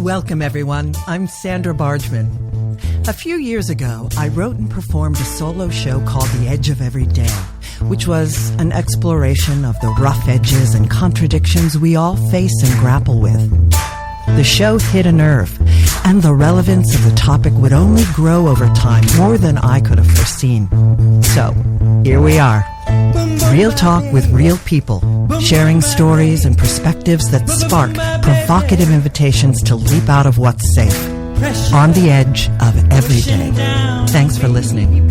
Welcome, everyone. I'm Sandra Bargman. A few years ago, I wrote and performed a solo show called The Edge of Every Day, which was an exploration of the rough edges and contradictions we all face and grapple with. The show hit a nerve, and the relevance of the topic would only grow over time more than I could have foreseen. So, here we are. Real talk with real people, sharing stories and perspectives that spark provocative invitations to leap out of what's safe, on the edge of every day. Thanks for listening.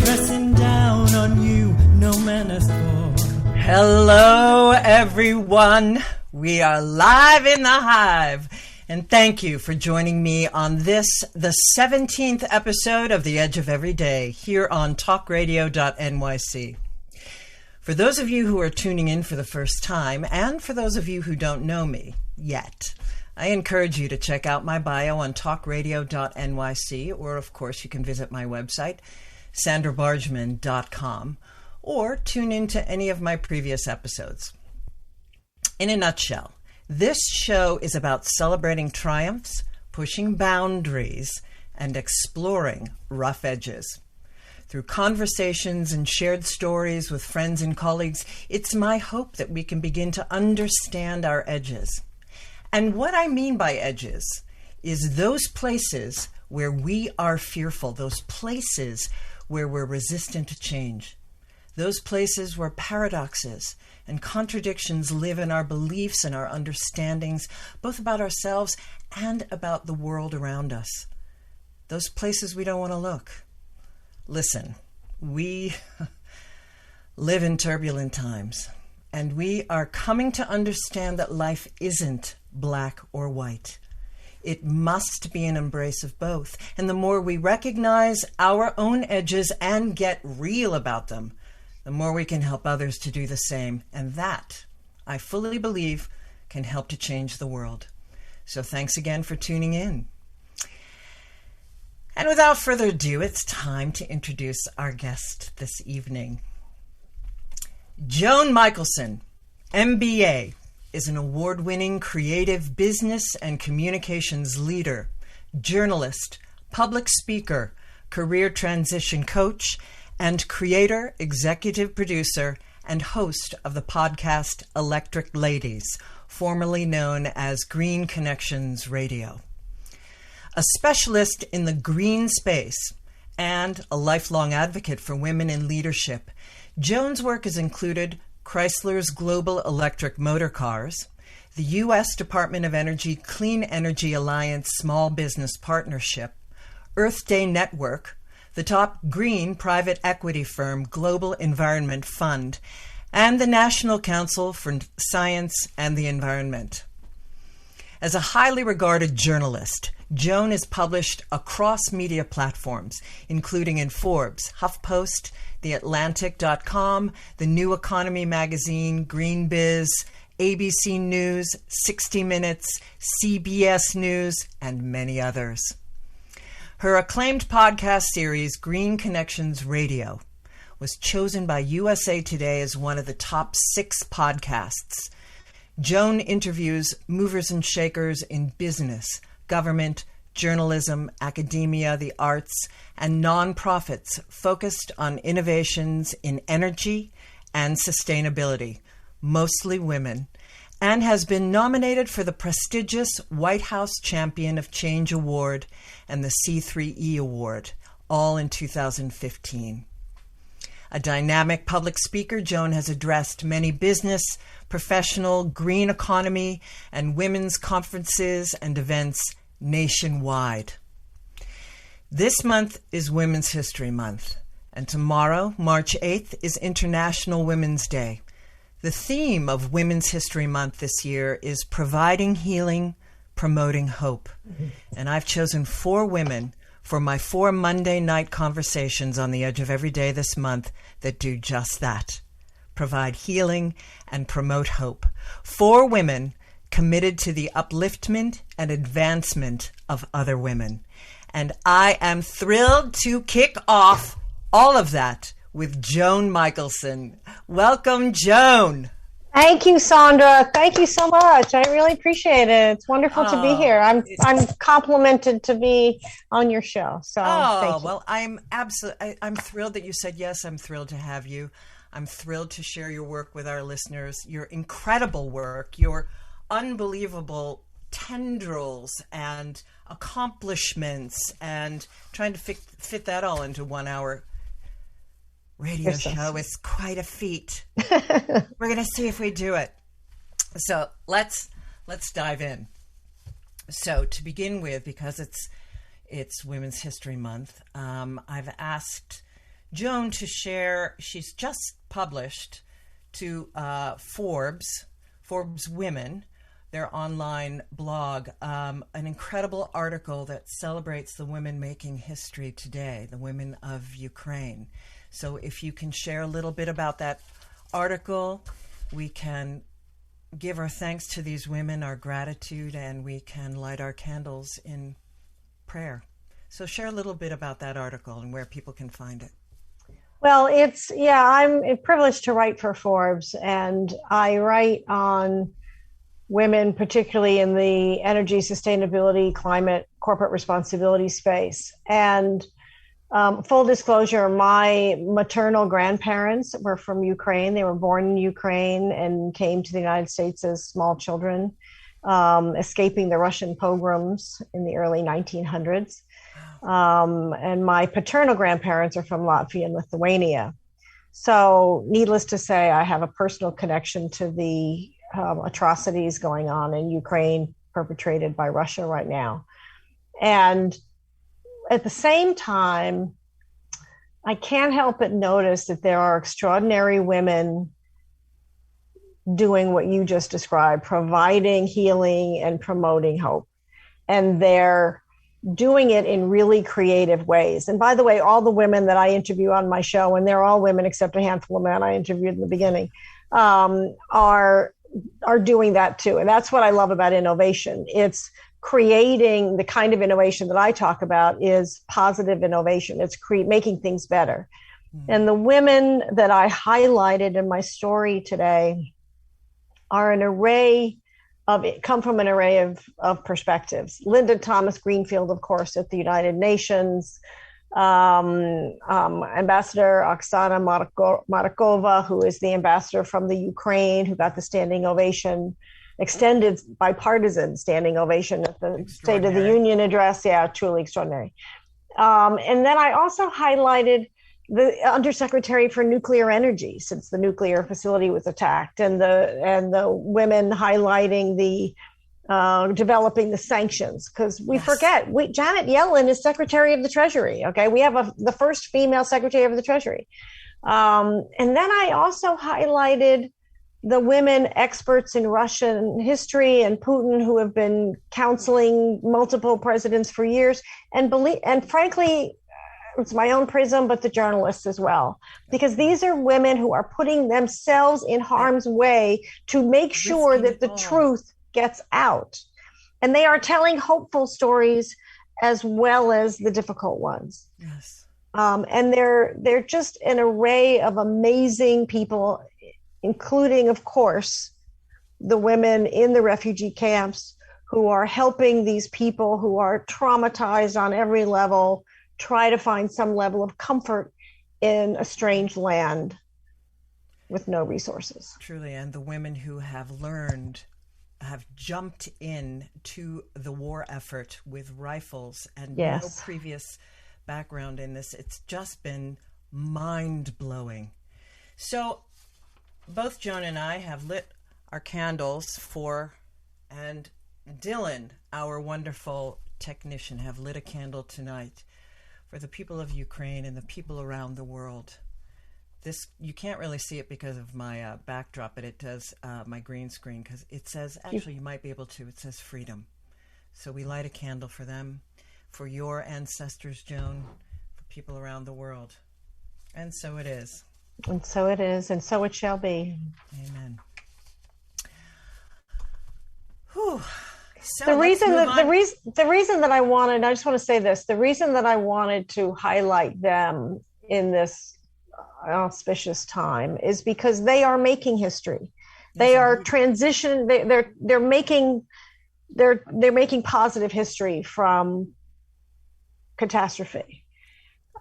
Hello, everyone. We are live in the hive. And thank you for joining me on this, the 17th episode of The Edge of Every Day, here on talkradio.nyc. For those of you who are tuning in for the first time, and for those of you who don't know me yet, I encourage you to check out my bio on talkradio.nyc, or of course you can visit my website, sandrabargman.com, or tune in to any of my previous episodes. In a nutshell, this show is about celebrating triumphs, pushing boundaries, and exploring rough edges. Through conversations and shared stories with friends and colleagues, it's my hope that we can begin to understand our edges. And what I mean by edges is those places where we are fearful, those places where we're resistant to change, those places where paradoxes and contradictions live in our beliefs and our understandings, both about ourselves and about the world around us. Those places we don't want to look. Listen, we live in turbulent times, and we are coming to understand that life isn't black or white. It must be an embrace of both. And the more we recognize our own edges and get real about them, the more we can help others to do the same. And that, I fully believe, can help to change the world. So thanks again for tuning in. And without further ado, it's time to introduce our guest this evening. Joan Michelson, MBA, is an award-winning creative business and communications leader, journalist, public speaker, career transition coach, and creator, executive producer, and host of the podcast Electric Ladies, formerly known as Green Connections Radio. A specialist in the green space and a lifelong advocate for women in leadership, Joan's work has included Chrysler's Global Electric Motor Cars, the U.S. Department of Energy Clean Energy Alliance Small Business Partnership, Earth Day Network, the top green private equity firm Global Environment Fund, and the National Council for Science and the Environment. As a highly regarded journalist, Joan is published across media platforms, including in Forbes, HuffPost, TheAtlantic.com, The New Economy magazine, Green Biz, ABC News, 60 Minutes, CBS News, and many others. Her acclaimed podcast series, Green Connections Radio, was chosen by USA Today as one of the top 6 podcasts. Joan interviews movers and shakers in business, government, journalism, academia, the arts, and nonprofits focused on innovations in energy and sustainability, mostly women, and has been nominated for the prestigious White House Champion of Change Award and the C3E Award, all in 2015. A dynamic public speaker, Joan has addressed many business, professional, green economy, and women's conferences and events nationwide. This month is Women's History Month, and tomorrow, March 8th, is International Women's Day. The theme of Women's History Month this year is providing healing, promoting hope. And I've chosen 4 women for my 4 Monday night conversations on the Edge of Every Day this month that do just that. Provide healing and promote hope. 4 women committed to the upliftment and advancement of other women. And I am thrilled to kick off all of that with Joan Michelson. Welcome, Joan. Thank you, Sandra. Thank you so much. I really appreciate it. It's wonderful to be here. I'm complimented to be on your show. So thank you. Well, I'm thrilled that you said yes. I'm thrilled to have you. I'm thrilled to share your work with our listeners, your incredible work, your unbelievable tendrils and accomplishments, and trying to fit that all into 1 hour radio show is quite a feat. We're going to see if we do it. So let's dive in. So to begin with, because it's Women's History Month, I've asked Joan to share. She's just published to Forbes Women, their online blog, an incredible article that celebrates the women making history today, the women of Ukraine. So if you can share a little bit about that article, we can give our thanks to these women, our gratitude, and we can light our candles in prayer. So share a little bit about that article and where people can find it. Well, I'm privileged to write for Forbes, and I write on women, particularly in the energy, sustainability, climate, corporate responsibility space. And full disclosure, my maternal grandparents were from Ukraine. They were born in Ukraine and came to the United States as small children, escaping the Russian pogroms in the early 1900s. And my paternal grandparents are from Latvia and Lithuania. So needless to say, I have a personal connection to the atrocities going on in Ukraine perpetrated by Russia right now. And at the same time, I can't help but notice that there are extraordinary women doing what you just described, providing healing and promoting hope. And they're doing it in really creative ways. And by the way, all the women that I interview on my show, and they're all women except a handful of men I interviewed in the beginning, are doing that too. And that's what I love about innovation. It's creating the kind of innovation that I talk about is positive innovation. It's making things better. And the women that I highlighted in my story today are come from an array of perspectives. Linda Thomas Greenfield, of course, at the United Nations, Ambassador Oksana Marakova, who is the ambassador from the Ukraine, who got the standing ovation, extended bipartisan standing ovation at the State of the Union address. Yeah, truly extraordinary. And then I also highlighted the Undersecretary for Nuclear Energy, since the nuclear facility was attacked, and the women highlighting the developing the sanctions, because we forget Janet Yellen is Secretary of the Treasury. Okay, we have the first female Secretary of the Treasury, and then I also highlighted the women experts in Russian history and Putin who have been counseling multiple presidents for years, and frankly, it's my own prism, but the journalists as well, because these are women who are putting themselves in harm's way to make sure that the truth gets out. And they are telling hopeful stories as well as the difficult ones. Yes. And they're just an array of amazing people, including, of course, the women in the refugee camps who are helping these people who are traumatized on every level try to find some level of comfort in a strange land with no resources. Truly, and the women who have jumped in to the war effort with rifles and no previous background in this. It's just been mind-blowing. So both Joan and I have lit our candles and Dylan, our wonderful technician, have lit a candle tonight for the people of Ukraine and the people around the world. This, you can't really see it because of my backdrop, but it does, my green screen, because it says, actually you might be able to, it says freedom. So we light a candle for them, for your ancestors, Joan, for people around the world. And so it is. And so it is, and so it shall be. Amen. Whew. So the reason that I wanted, I just want to say this, the reason that I wanted to highlight them in this auspicious time is because they are making history. They are transition. They're making positive history from catastrophe,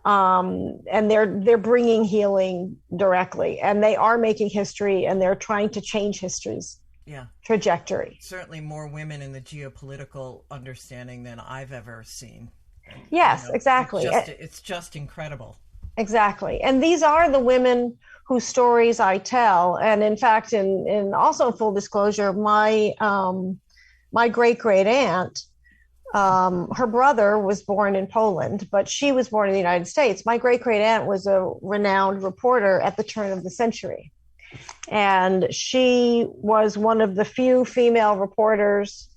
and they're bringing healing directly, and they are making history, and they're trying to change history's trajectory. Certainly more women in the geopolitical understanding than I've ever seen. Yes, exactly. It's just incredible. Exactly. And these are the women whose stories I tell. And in fact, in also full disclosure, my great aunt, her brother was born in Poland, but she was born in the United States. My great aunt was a renowned reporter at the turn of the century. And she was one of the few female reporters.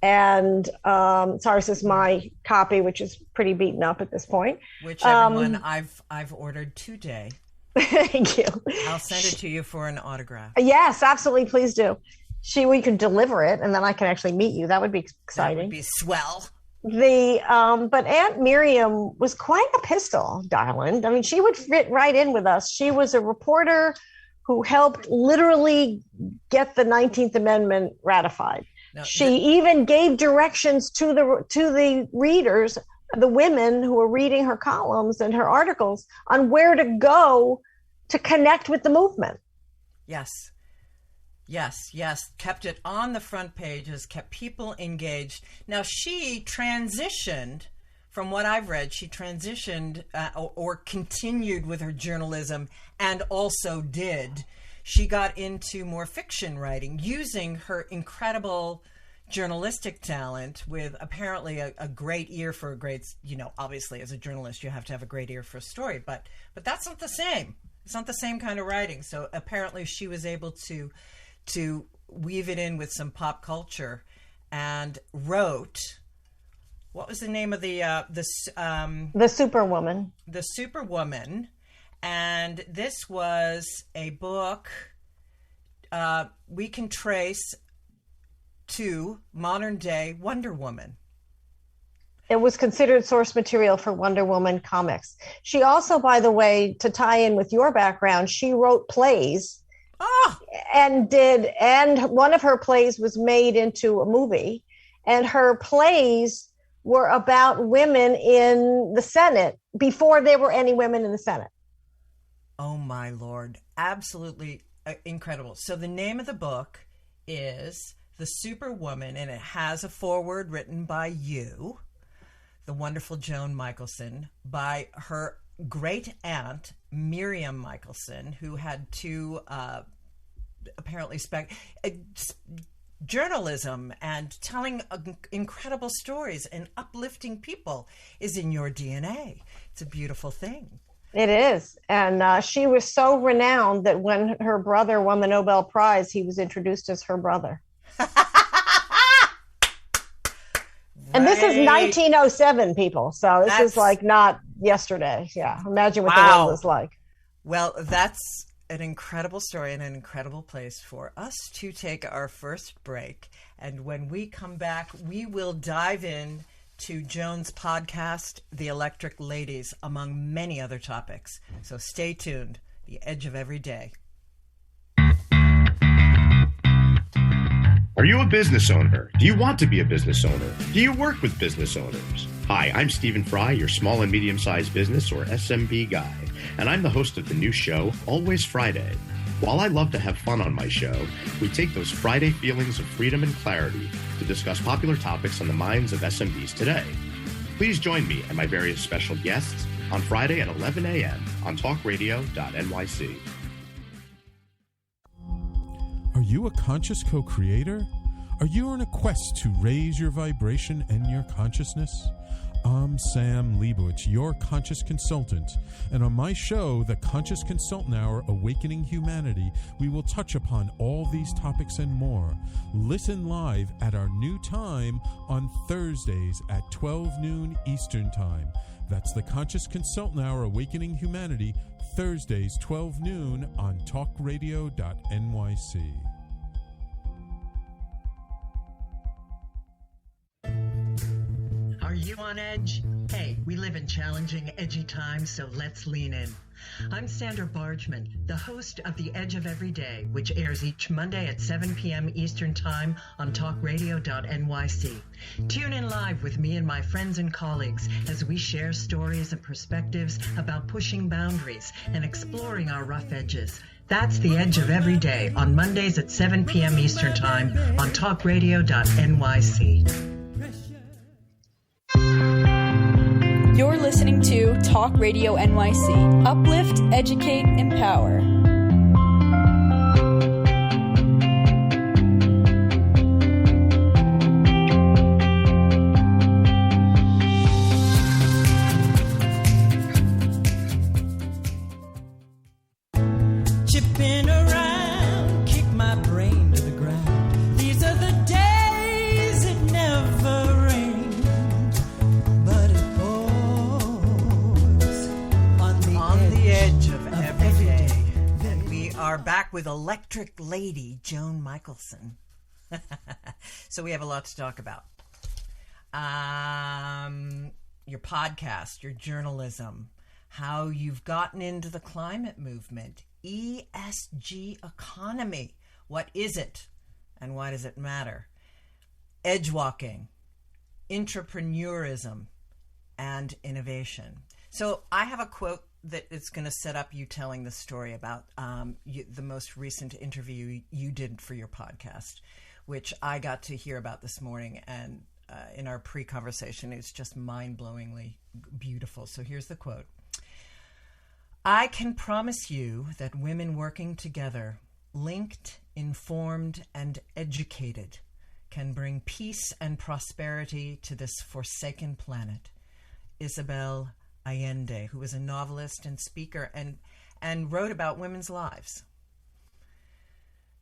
And sorry, this is my copy, which is pretty beaten up at this point. Which everyone I've ordered today. Thank you. I'll send it to you for an autograph. Yes, absolutely. Please do. We could deliver it, and then I can actually meet you. That would be exciting. That would be swell. But Aunt Miriam was quite a pistol, darling. I mean, she would fit right in with us. She was a reporter who helped literally get the 19th Amendment ratified. She even gave directions to the readers, the women who were reading her columns and her articles, on where to go to connect with the movement. Yes. Kept it on the front pages, kept people engaged. Now, she transitioned, from what I've read, she transitioned or continued with her journalism, and also she got into more fiction writing, using her incredible journalistic talent, with apparently a great ear for a great, obviously as a journalist you have to have a great ear for a story, but that's not the same. It's not the same kind of writing. So apparently she was able to weave it in with some pop culture, and wrote, what was the name of the Superwoman? The Superwoman. And this was a book we can trace to modern day Wonder Woman. It was considered source material for Wonder Woman comics. She also, by the way, to tie in with your background, she wrote plays. And one of her plays was made into a movie, and her plays were about women in the Senate before there were any women in the Senate. Oh my Lord. Absolutely incredible. So the name of the book is The Superwoman, and it has a foreword written by you, the wonderful Joan Michelson, by her great aunt, Miriam Michelson, who had two apparently journalism and telling incredible stories and uplifting people is in your DNA. It's a beautiful thing. It is. And she was so renowned that when her brother won the Nobel Prize, he was introduced as her brother. And this is 1907, people. So this is like not yesterday. Yeah. Imagine what the world was like. Well, that's an incredible story and an incredible place for us to take our first break. And when we come back, we will dive in to Joan's podcast, The Electric Ladies, among many other topics. So stay tuned. The Edge of Every Day. Are you a business owner? Do you want to be a business owner? Do you work with business owners? Hi, I'm Stephen Fry, your small and medium-sized business, or SMB guy, and I'm the host of the new show, Always Friday. While I love to have fun on my show, we take those Friday feelings of freedom and clarity to discuss popular topics on the minds of SMBs today. Please join me and my various special guests on Friday at 11 a.m. on talkradio.nyc. Are you a conscious co-creator? Are you on a quest to raise your vibration and your consciousness? I'm Sam Leibowitz, your conscious consultant, and on my show, The Conscious Consultant Hour, Awakening Humanity, we will touch upon all these topics and more. Listen live at our new time on Thursdays at 12 noon Eastern Time. That's The Conscious Consultant Hour, Awakening Humanity, Thursdays 12 noon on talkradio.nyc. Are you on edge? Hey, we live in challenging, edgy times, so let's lean in. I'm Sandra Bargman, the host of The Edge of Every Day, which airs each Monday at 7 p.m. Eastern Time on talkradio.nyc. Tune in live with me and my friends and colleagues as we share stories and perspectives about pushing boundaries and exploring our rough edges. That's The Edge of Every Day on Mondays at 7 p.m. Eastern Time on talkradio.nyc. You're listening to Talk Radio NYC. Uplift, educate, empower. Chipping around, kick my brain to the ground. These are the days it never rained, but it pours On the edge of every day. And we are back with Electric Lady Joan Michelson. So we have a lot to talk about. Your podcast, your journalism, how you've gotten into the climate movement, ESG economy. What is it and why does it matter? Edge walking, entrepreneurism, and innovation. So I have a quote that is going to set up you telling the story about the most recent interview you did for your podcast, which I got to hear about this morning. And in our pre-conversation, it's just mind-blowingly beautiful. So here's the quote. I can promise you that women working together, linked, informed, and educated, can bring peace and prosperity to this forsaken planet. Isabel Allende, who was a novelist and speaker and wrote about women's lives.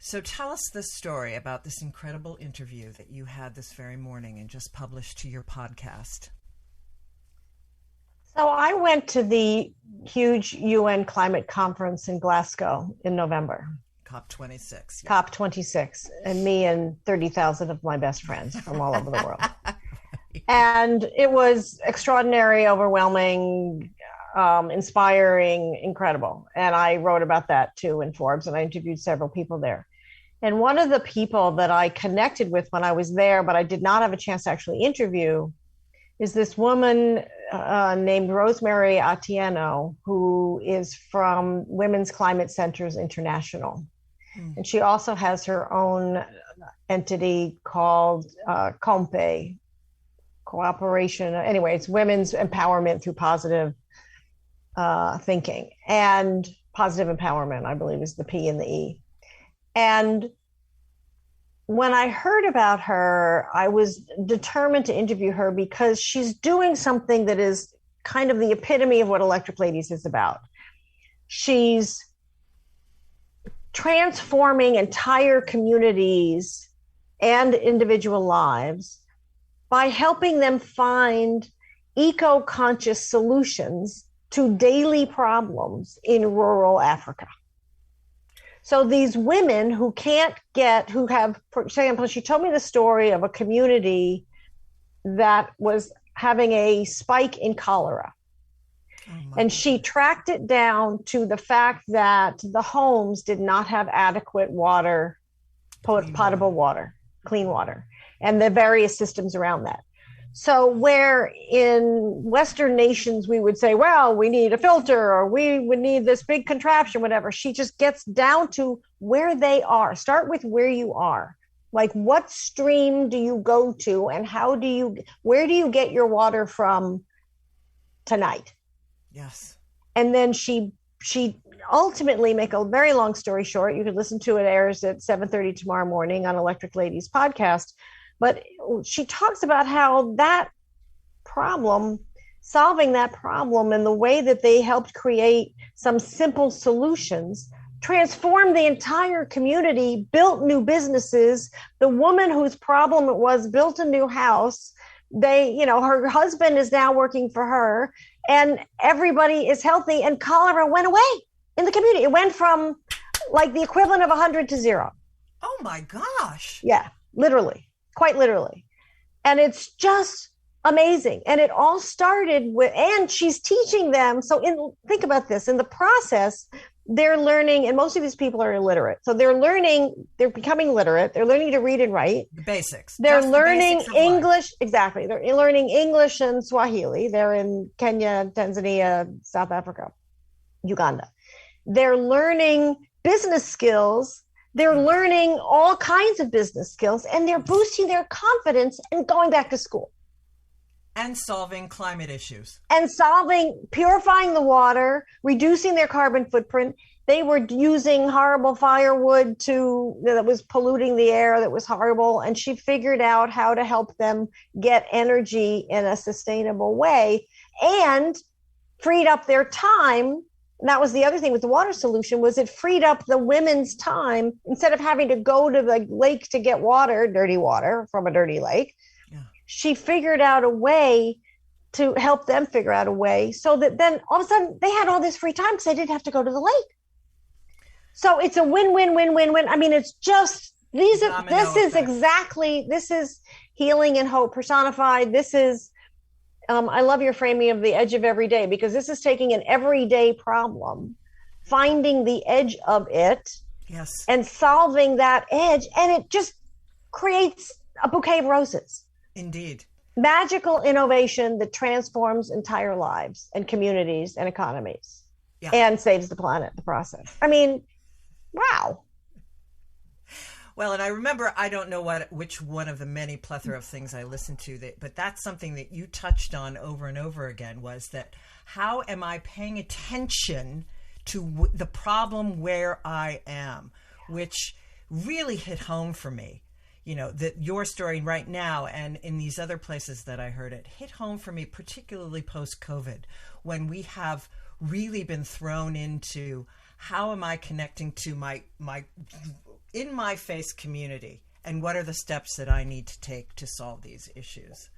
So tell us the story about this incredible interview that you had this very morning and just published to your podcast. So I went to the huge UN climate conference in Glasgow in November. COP26. Yeah. COP26, and me and 30,000 of my best friends from all over the world. And it was extraordinary, overwhelming, inspiring, incredible. And I wrote about that too in Forbes, and I interviewed several people there. And one of the people that I connected with when I was there, but I did not have a chance to actually interview, is this woman named Rosemary Atieno, who is from Women's Climate Centers International. And she also has her own entity called COMPE, Cooperation. Anyway, it's Women's Empowerment Through Positive Thinking. And positive empowerment, I believe, is the P and the E. And when I heard about her, I was determined to interview her because she's doing something that is kind of the epitome of what Electric Ladies is about. She's transforming entire communities and individual lives by helping them find eco-conscious solutions to daily problems in rural Africa. So these women who have, for example, she told me the story of a community that was having a spike in cholera. And she tracked it down to the fact that the homes did not have adequate water, potable water, clean water, and the various systems around that. So where in Western nations we would say, well, we need a filter or we would need this big contraption, whatever. She just gets down to where they are. Start with where you are. Like, what stream do you go to and where do you get your water from tonight? Yes. And then she ultimately, make a very long story short, you can listen to it, airs at 7:30 tomorrow morning on Electric Ladies podcast. But she talks about how solving that problem and the way that they helped create some simple solutions, transformed the entire community, built new businesses. The woman whose problem it was built a new house. Her husband is now working for her, and everybody is healthy, and cholera went away in the community. It went from like the equivalent of 100 to 0. Oh my gosh. Yeah, literally. Quite literally. And it's just amazing. And it all started with, and she's teaching them. So think about this, in the process, they're learning, and most of these people are illiterate. So they're becoming literate. They're learning to read and write. The basics. They're learning English. Exactly. They're learning English and Swahili. They're in Kenya, Tanzania, South Africa, Uganda. They're learning business skills. They're learning all kinds of business skills, and they're boosting their confidence and going back to school. And solving climate issues. And purifying the water, reducing their carbon footprint. They were using horrible firewood that was polluting the air, that was horrible. And she figured out how to help them get energy in a sustainable way and freed up their time. And that was the other thing with the water solution, was it freed up the women's time. Instead of having to go to the lake to get water, dirty water from a dirty lake, she figured out a way to help them figure out a way so that then all of a sudden they had all this free time because they didn't have to go to the lake. So it's a win-win-win-win-win. I mean, it's just, this is healing and hope personified. This is, I love your framing of the edge of every day, because this is taking an everyday problem, finding the edge of it, yes, and solving that edge. And it just creates a bouquet of roses. Indeed. Magical innovation that transforms entire lives and communities and economies, and saves the planet in the process. I mean, wow. Well, and I remember, I don't know which one of the many plethora of things I listened to, but that's something that you touched on over and over again, was that how am I paying attention to the problem where I am, which really hit home for me. You know, that your story right now and in these other places that I heard it hit home for me, particularly post-COVID, when we have really been thrown into how am I connecting to my in my face community, and what are the steps that I need to take to solve these issues.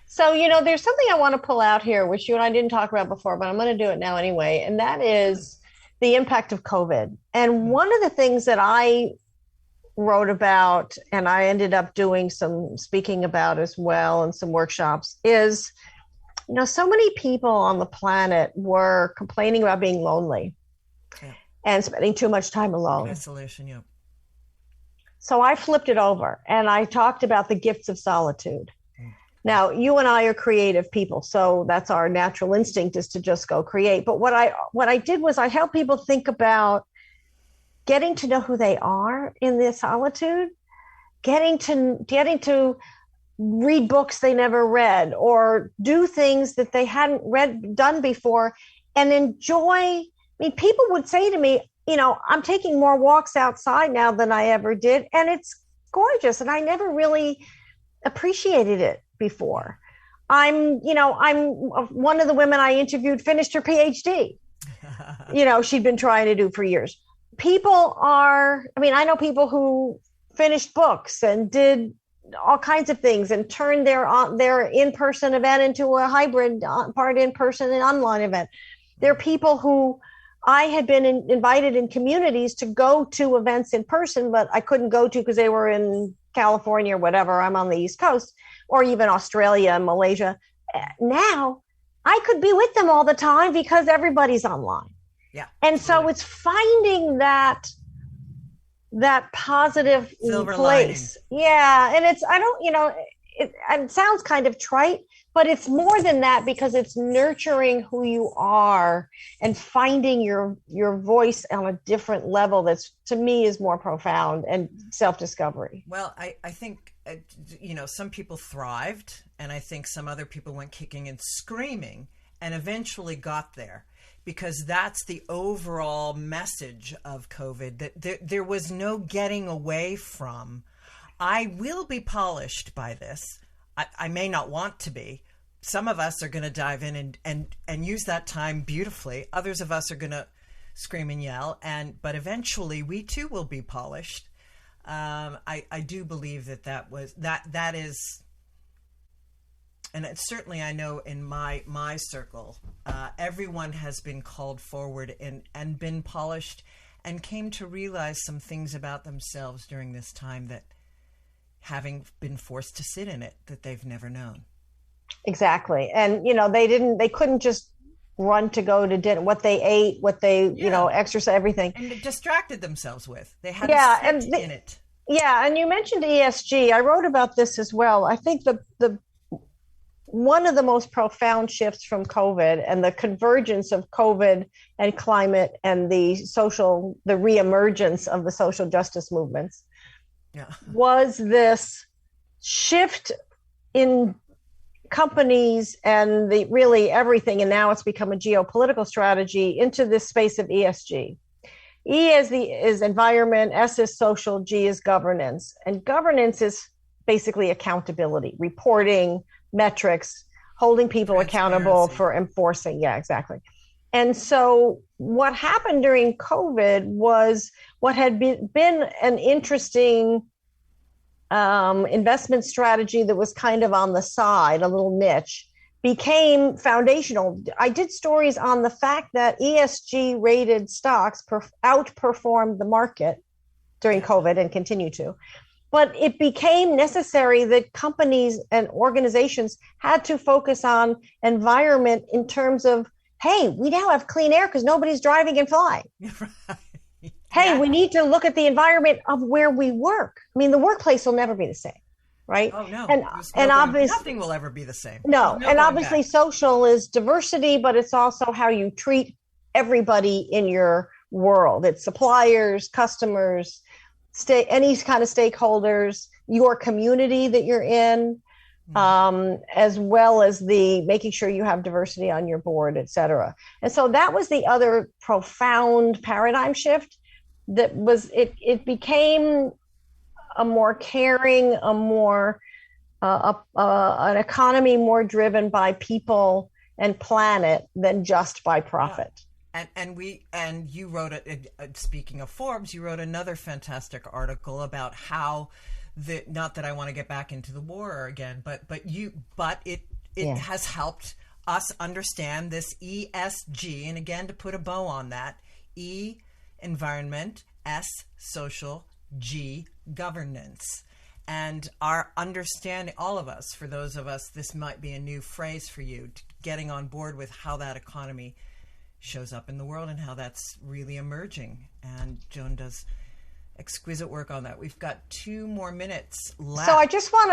So, there's something I want to pull out here, which you and I didn't talk about before, but I'm going to do it now anyway. And that is the impact of COVID. And one of the things that I wrote about, and I ended up doing some speaking about as well, and some workshops, is, so many people on the planet were complaining about being lonely and spending too much time alone. Isolation, yeah. So I flipped it over and I talked about the gifts of solitude. Now, you and I are creative people, so that's our natural instinct, is to just go create. But what I did was I helped people think about getting to know who they are in their solitude, getting to read books they never read, or do things that they hadn't done before, and enjoy. I mean, people would say to me, I'm taking more walks outside now than I ever did, and it's gorgeous, and I never really appreciated it before. I'm one of the women I interviewed finished her PhD. She'd been trying to do for years. I know people who finished books and did all kinds of things and turned their in-person event into a hybrid, part in-person and online event. There are people who I had been invited in communities to go to events in person, but I couldn't go to because they were in California or whatever. I'm on the East Coast, or even Australia and Malaysia. Now I could be with them all the time because everybody's online. Yeah. And so it's finding that positive silver place. Lining. Yeah. And it sounds kind of trite, but it's more than that, because it's nurturing who you are and finding your voice on a different level that's, to me, is more profound, and self-discovery. Well, I think, some people thrived, and I think some other people went kicking and screaming and eventually got there, because that's the overall message of COVID, that there was no getting away from. I will be polished by this. I may not want to be. Some of us are going to dive in and use that time beautifully. Others of us are going to scream and yell, but eventually we too will be polished. I do believe that is, and it's certainly, I know in my circle, everyone has been called forward and been polished, and came to realize some things about themselves during this time that, having been forced to sit in it, that they've never known. Exactly. And, they couldn't just run to go to dinner, what they ate, what they, exercise, everything. And they distracted themselves with. They had to sit in it. Yeah. And you mentioned ESG. I wrote about this as well. I think the one of the most profound shifts from COVID and the convergence of COVID and climate and the reemergence of the social justice movements was this shift in companies and really everything, and now it's become a geopolitical strategy into this space of ESG. E is environment, S is social, G is governance. And governance is basically accountability, reporting, metrics, holding people accountable for enforcing. Yeah, exactly. And so what happened during COVID was what had been an interesting investment strategy that was kind of on the side, a little niche, became foundational. I did stories on the fact that ESG rated stocks outperformed the market during COVID and continue to. But it became necessary that companies and organizations had to focus on environment in terms of, hey, we now have clean air because nobody's driving and flying. Hey, we need to look at the environment of where we work. I mean, the workplace will never be the same, right? Oh, no. And obviously, nothing will ever be the same. No. And obviously social is diversity, but it's also how you treat everybody in your world. It's suppliers, customers, any kind of stakeholders, your community that you're in, as well as the making sure you have diversity on your board, et cetera. And so that was the other profound paradigm shift. That was it became a more caring, a more an economy more driven by people and planet than just by profit. And you wrote speaking of Forbes, you wrote another fantastic article about how not that I want to get back into the war again, but it has helped us understand this ESG, and again, to put a bow on that, E, environment, S, social, G, governance. And our understanding, all of us, for those of us, this might be a new phrase for you, getting on board with how that economy shows up in the world and how that's really emerging. And Joan does exquisite work on that. We've got 2 more minutes left. So I just want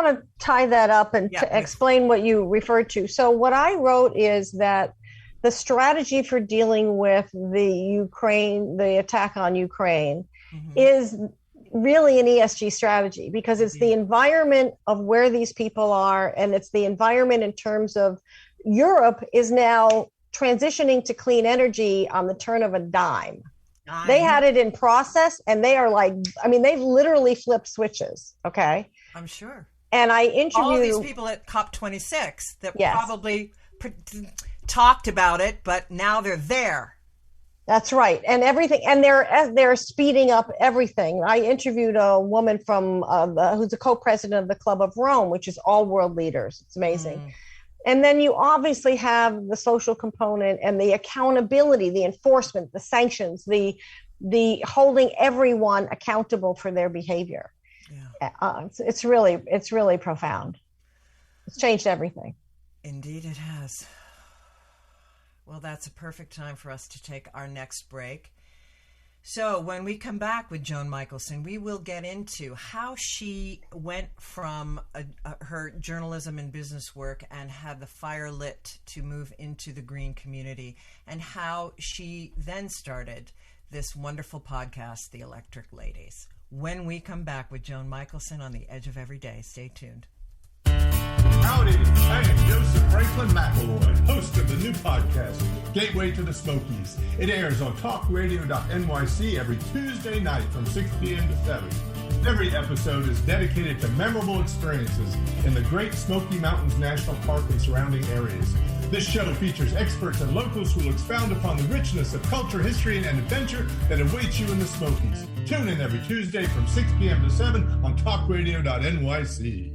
to tie that up and to explain what you referred to. So what I wrote is that the strategy for dealing with the attack on Ukraine is really an ESG strategy, because it's the environment of where these people are, and it's the environment in terms of Europe is now transitioning to clean energy on the turn of a dime. They had it in process, and they are they've literally flipped switches. Okay. I'm sure. And I interviewed all of these people at COP26 that probably talked about it, but now they're there. That's right. And everything, and they're speeding up everything. I interviewed a woman from who's a co-president of the Club of Rome, which is all world leaders. It's amazing. And then you obviously have the social component and the accountability, the enforcement, the sanctions, the holding everyone accountable for their behavior. Yeah. It's really profound. It's changed everything. Indeed it has. Well, that's a perfect time for us to take our next break. So when we come back with Joan Michelson, we will get into how she went from her journalism and business work and had the fire lit to move into the green community, and how she then started this wonderful podcast, The Electric Ladies. When we come back with Joan Michelson on The Edge of Every Day, stay tuned. Howdy, I am Joseph Franklin McElroy, host of the new podcast, Gateway to the Smokies. It airs on talkradio.nyc every Tuesday night from 6 p.m. to 7. Every episode is dedicated to memorable experiences in the Great Smoky Mountains National Park and surrounding areas. This show features experts and locals who will expound upon the richness of culture, history, and adventure that awaits you in the Smokies. Tune in every Tuesday from 6 p.m. to 7 on talkradio.nyc.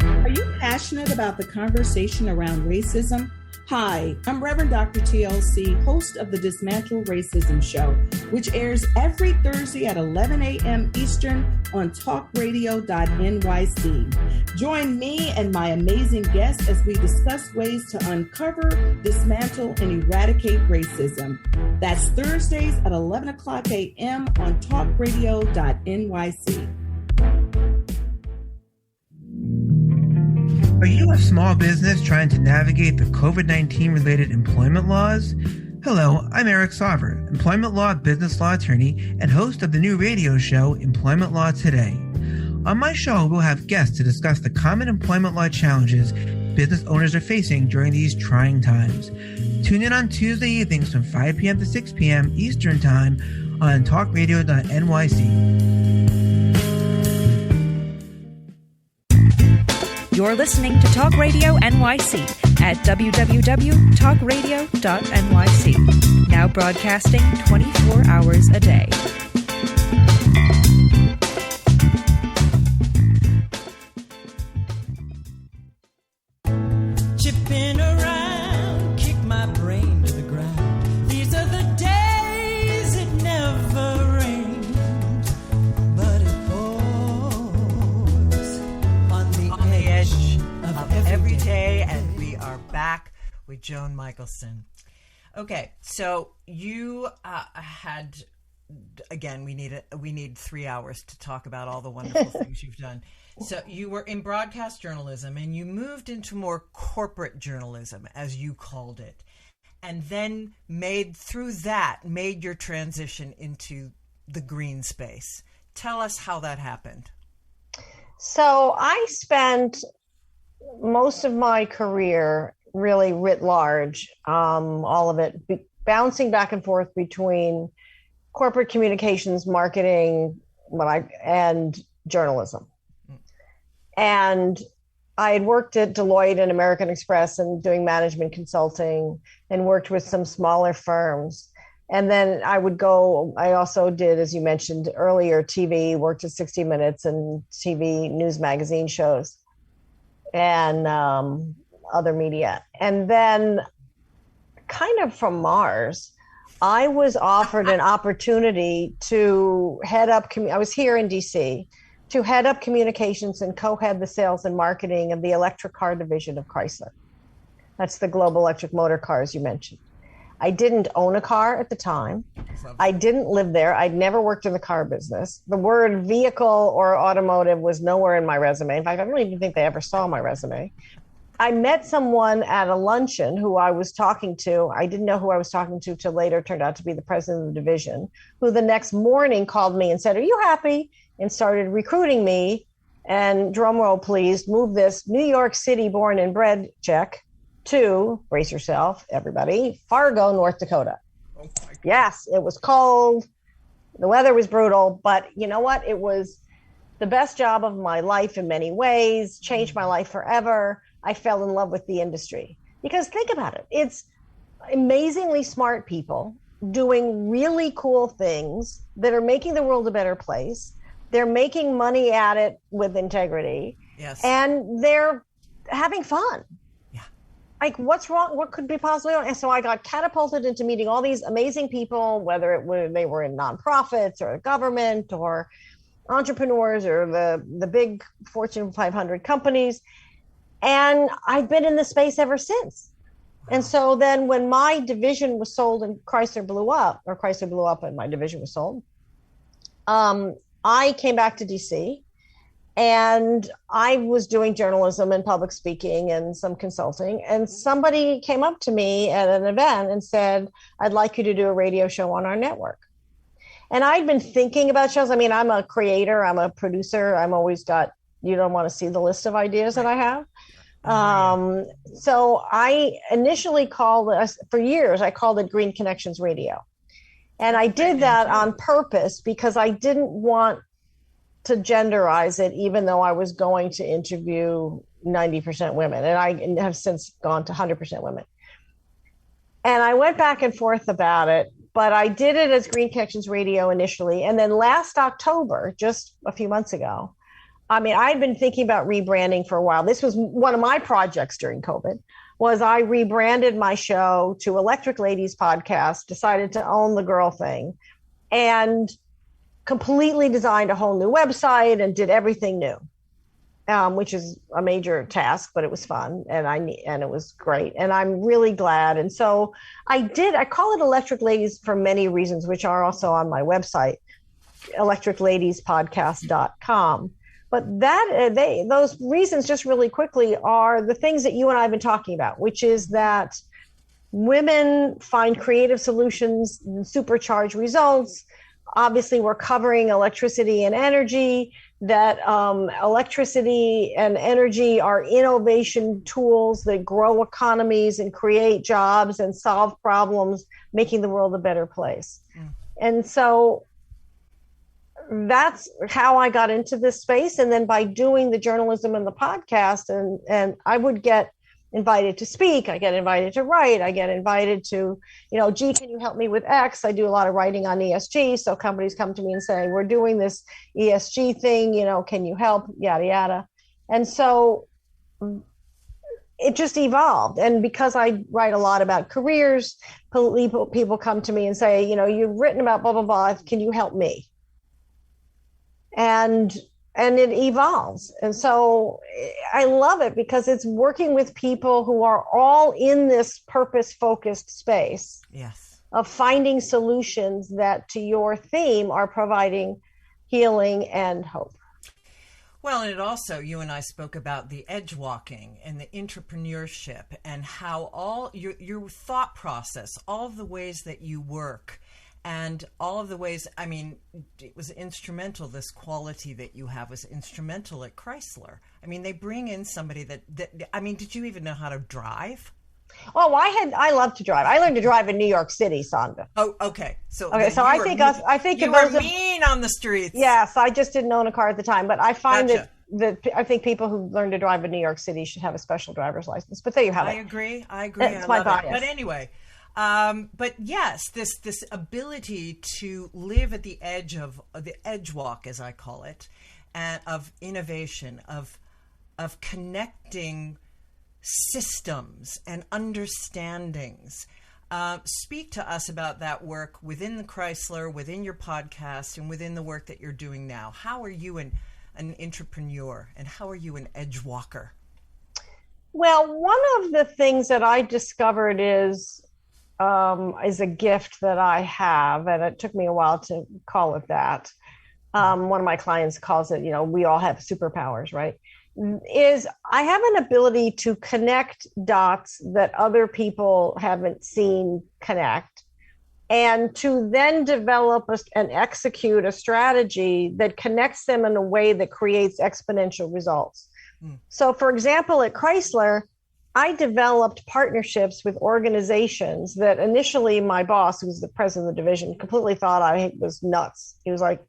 Are you passionate about the conversation around racism? Hi, I'm Reverend Dr. TLC, host of the Dismantle Racism Show, which airs every Thursday at 11 a.m. Eastern on talkradio.nyc. Join me and my amazing guests as we discuss ways to uncover, dismantle, and eradicate racism. That's Thursdays at 11 o'clock a.m. on talkradio.nyc. Are you a small business trying to navigate the COVID-19 related employment laws? Hello, I'm Eric Sauver, employment law, business law attorney, and host of the new radio show, Employment Law Today. On my show, we'll have guests to discuss the common employment law challenges business owners are facing during these trying times. Tune in on Tuesday evenings from 5 p.m. to 6 p.m. Eastern Time on talkradio.nyc. You're listening to Talk Radio NYC at www.talkradio.nyc. Now broadcasting 24 hours a day. Chipping around, kick my brain to the ground. These are the days it never rained, but it pours on the edge of every day. And we are back with Joan Michelson. Okay, so you had, again, we need 3 hours to talk about all the wonderful things you've done. So you were in broadcast journalism and you moved into more corporate journalism, as you called it, and then made your transition into the green space. Tell us how that happened. So I spent most of my career, really writ large, all of it bouncing back and forth between corporate communications, marketing, and journalism. And I had worked at Deloitte and American Express and doing management consulting and worked with some smaller firms. And then I also did, as you mentioned earlier, TV, worked at 60 Minutes and TV news magazine shows and other media. And then kind of from Mars, I was offered an opportunity to head up, I was here in DC, to head up communications and co-head the sales and marketing of the electric car division of Chrysler. That's the global electric motor cars you mentioned. I didn't own a car at the time. I didn't live there. I'd never worked in the car business. The word vehicle or automotive was nowhere in my resume. In fact, I don't even think they ever saw my resume. I met someone at a luncheon who I was talking to. I didn't know who I was talking to till later, turned out to be the president of the division, who the next morning called me and said, "Are you happy?" and started recruiting me. And drum roll, please, move this New York City born and bred check to, brace yourself, everybody, Fargo, North Dakota. Oh, yes, it was cold. The weather was brutal, but you know what? It was the best job of my life in many ways, changed my life forever. I fell in love with the industry because think about it. It's amazingly smart people doing really cool things that are making the world a better place. They're making money at it with integrity. Yes. And they're having fun. Yeah. Like, what's wrong? What could be possibly wrong? And so I got catapulted into meeting all these amazing people, whether they were in nonprofits or government or entrepreneurs or the big Fortune 500 companies. And I've been in this space ever since. And so then when my division was sold and Chrysler blew up and my division was sold, I came back to DC and I was doing journalism and public speaking and some consulting. And somebody came up to me at an event and said, "I'd like you to do a radio show on our network." And I'd been thinking about shows. I mean, I'm a creator, I'm a producer. I'm always got, you don't want to see the list of ideas that I have. So I initially called it, for years, I called it Green Connections Radio. And I did that on purpose because I didn't want to genderize it, even though I was going to interview 90% women. And I have since gone to 100% women. And I went back and forth about it, but I did it as Green Connections Radio initially. And then last October, just a few months ago, I mean, I'd been thinking about rebranding for a while. This was one of my projects during COVID. was I rebranded my show to Electric Ladies Podcast, decided to own the girl thing, and completely designed a whole new website and did everything new, which is a major task, but it was fun and it was great. And I'm really glad. And so I call it Electric Ladies for many reasons, which are also on my website, electricladiespodcast.com. But those reasons, just really quickly, are the things that you and I have been talking about, which is that women find creative solutions and supercharge results. Obviously, we're covering electricity and energy, that electricity and energy are innovation tools that grow economies and create jobs and solve problems, making the world a better place. And so that's how I got into this space. And then by doing the journalism and the podcast, and I would get invited to speak, I get invited to write, I get invited to, gee, can you help me with X? I do a lot of writing on ESG. So companies come to me and say, we're doing this ESG thing, can you help? Yada, yada. And so it just evolved. And because I write a lot about careers, people come to me and say, you've written about blah, blah, blah. Can you help me? And it evolves. And so I love it because it's working with people who are all in this purpose-focused space. Yes. Of finding solutions that, to your theme, are providing healing and hope. Well, and it also, you and I spoke about the edge walking and the entrepreneurship and how all your thought process, all of the ways that you work, and all of the ways, it was instrumental. This quality that you have was instrumental at Chrysler. They bring in somebody that did you even know how to drive? Oh, I love to drive. I learned to drive in New York City, Sandra. Oh, okay. So I think you were mean on the streets. Yes, I just didn't own a car at the time, but I find that I think people who learn to drive in New York City should have a special driver's license. But there you have it. I agree. It's my bias. But anyway. But yes, this ability to live at the edge of the edge walk, as I call it, and of innovation, of connecting systems and understandings. Speak to us about that work within the Chrysler, within your podcast, and within the work that you're doing now. How are you an entrepreneur, and how are you an edge walker? Well, one of the things that I discovered is a gift that I have, and it took me a while to call it that. One of my clients calls it, we all have superpowers, right? Is I have an ability to connect dots that other people haven't seen connect, and to then develop and execute a strategy that connects them in a way that creates exponential results. So, for example, at Chrysler, I developed partnerships with organizations that initially my boss, who was the president of the division, completely thought I was nuts. He was like,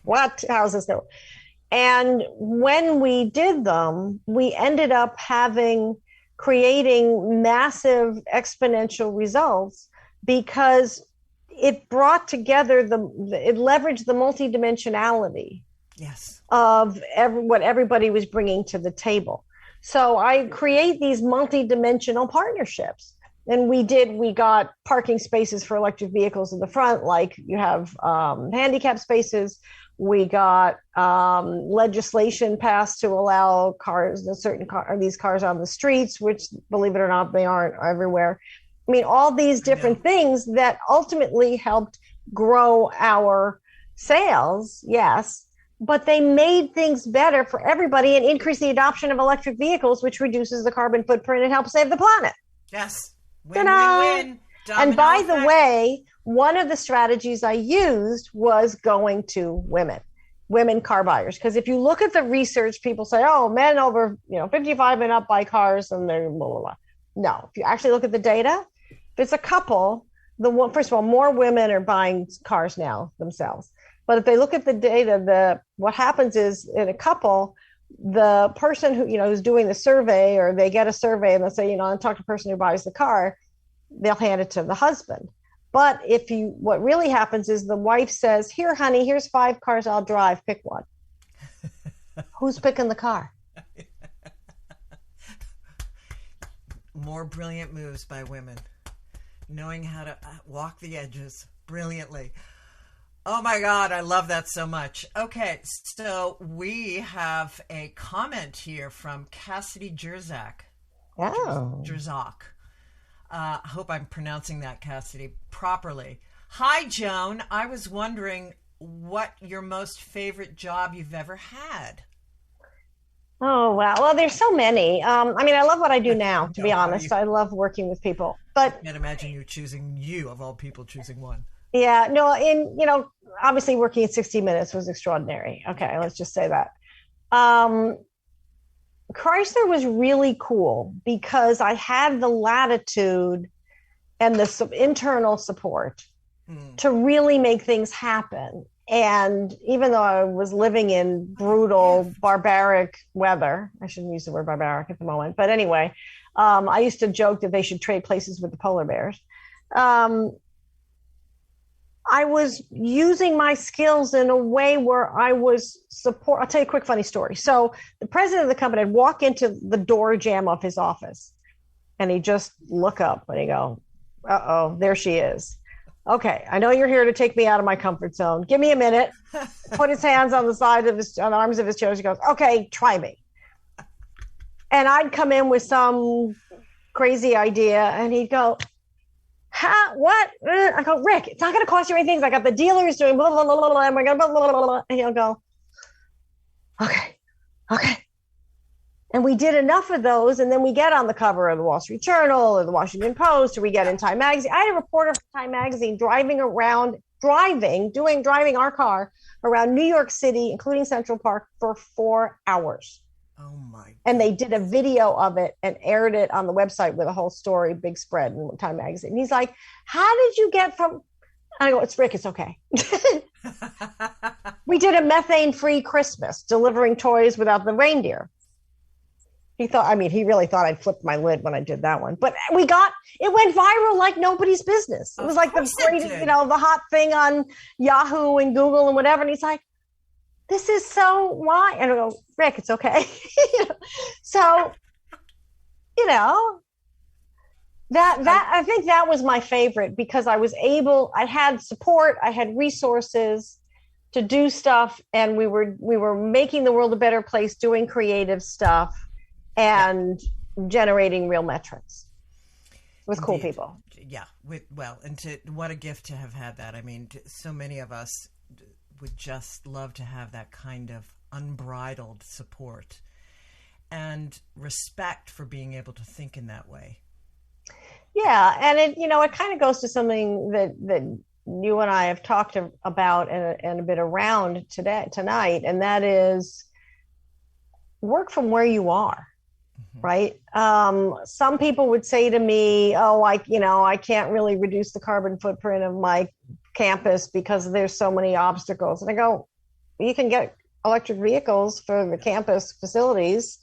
what? How's this going? And when we did them, we ended up creating massive exponential results because it brought together it leveraged the multidimensionality of what everybody was bringing to the table. So I create these multi-dimensional partnerships. And we got parking spaces for electric vehicles in the front, like you have handicap spaces. We got legislation passed to allow these cars on the streets, which, believe it or not, they aren't everywhere. All these different things that ultimately helped grow our sales, yes. But they made things better for everybody and increased the adoption of electric vehicles, which reduces the carbon footprint and helps save the planet. Yes. Win-win-win. And by the way, one of the strategies I used was going to women car buyers. Because if you look at the research, people say, oh, men over 55 and up buy cars and they're blah, blah, blah. No, if you actually look at the data, if it's a couple, first of all, more women are buying cars now themselves. But if they look at the data, what happens is in a couple, the person who's doing the survey, or they get a survey and they'll say, I talk to the person who buys the car, they'll hand it to the husband. But what really happens is the wife says, here, honey, here's 5 cars I'll drive, pick one. Who's picking the car? more brilliant moves by women, knowing how to walk the edges brilliantly. Oh my God, I love that so much. Okay, so we have a comment here from Cassidy Jerzak. Oh. Jerzak. I hope I'm pronouncing that, Cassidy, properly. Hi, Joan. I was wondering what your most favorite job you've ever had. Oh, wow. Well, there's so many. I love what I do now, to be honest. I love working with people. But I can't imagine you, of all people, choosing one. Yeah, no, obviously working at 60 Minutes was extraordinary. Okay, let's just say that. Chrysler was really cool because I had the latitude and the internal support to really make things happen. And even though I was living in brutal, barbaric weather, I shouldn't use the word barbaric at the moment, but anyway, I used to joke that they should trade places with the polar bears. I was using my skills in a way where I was I'll tell you a quick funny story. So the president of the company would walk into the door jamb of his office and he'd just look up and he'd go, uh-oh, there she is. Okay, I know you're here to take me out of my comfort zone. Give me a minute. Put his hands on the arms of his chair. He goes, okay, try me. And I'd come in with some crazy idea and he'd go, what? I go, Rick, it's not going to cost you anything. I got the dealers doing blah, blah, blah, blah, blah, and we're going to blah, blah, blah, blah. And he'll go, okay. And we did enough of those, and then we get on the cover of the Wall Street Journal or the Washington Post, or we get in Time Magazine. I had a reporter for Time Magazine driving our car around New York City, including Central Park, for 4 hours. Oh my! And they did a video of it and aired it on the website with a whole story, big spread in Time Magazine. And he's like, "How did you get from?" And I go, "It's Rick. It's okay." We did a methane-free Christmas, delivering toys without the reindeer. He really thought I'd flipped my lid when I did that one. But it went viral like nobody's business. It was like the greatest, the hot thing on Yahoo and Google and whatever. And he's like, this is so why? And I go, Rick, it's okay. So, that I think that was my favorite because I had support, I had resources to do stuff, and we were making the world a better place, doing creative stuff and generating real metrics with cool people. Yeah. What a gift to have had that. I mean, so many of us would just love to have that kind of unbridled support and respect for being able to think in that way. Yeah. And it kind of goes to something that you and I have talked about and a bit around tonight, and that is work from where you are. Right. Some people would say to me, I can't really reduce the carbon footprint of my campus because there's so many obstacles. And I go, you can get electric vehicles for the campus facilities.